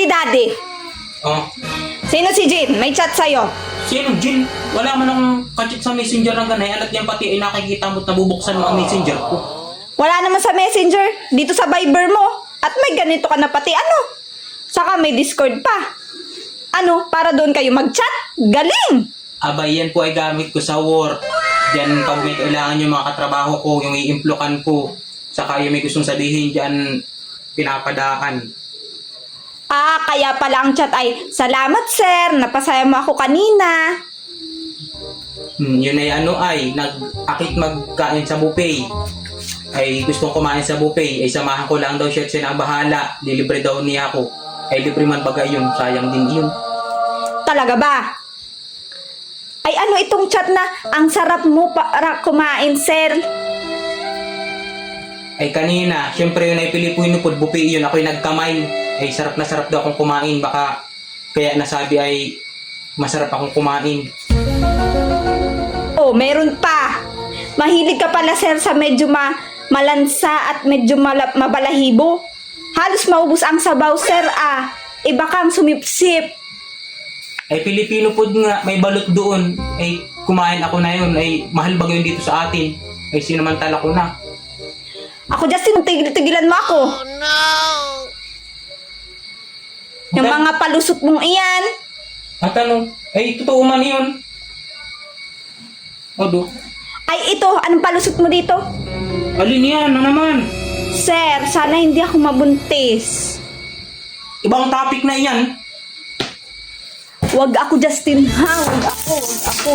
Daddy. Oh, Sino si Jin? May chat sa'yo. sino, Jin? Wala man akong kachat sa messenger ng ganay. At yan pati ay nakikita mo't nabubuksan mo ang messenger ko. Wala naman sa messenger. Dito sa Viber mo. At may ganito ka na pati. Ano? Saka may Discord pa. Ano? Para doon kayo mag-chat? Galing! Abay, yan po ay gamit ko sa work. Diyan pag may kailangan yung mga katrabaho ko, yung iimplokan ko. Saka yung may gustong sabihin diyan, pinapadaan. Kaya pala ang chat ay, salamat sir, napasaya mo ako kanina. Yun ay nag-akit magkain sa buffet. Ay gustong kumain sa buffet, ay samahan ko lang daw siya na bahala. Lilibre daw niya ako. Ay libre man bagay yun, sayang din yun. Talaga ba? Ay ano itong chat na, ang sarap mo para kumain sir. Ay kanina, syempre yun ay Pilipino food buffet yun, ako'y nagkamay. Ay sarap na sarap daw akong kumain, baka kaya nasabi ay masarap akong kumain. Oh, meron pa. Mahilig ka pala sir sa medyo malansa at medyo mabalahibo. Halos maubos ang sabaw sir Iba kang sumipsip. Ay Filipino food nga, may balot doon. Ay kumain ako na yun, ay mahal ba yun dito sa atin? Ay sinamantala ko na. Ako Justin, tigilan mo ako. Oh no! Yung mga palusot mong iyan. At ano? Ay totoo man yun. Odo. Ay ito, anong palusot mo dito? Alin yan? Ano naman? Sir, sana hindi ako mabuntis. Ibang topic na yan. Wag ako Justin ha, wag ako.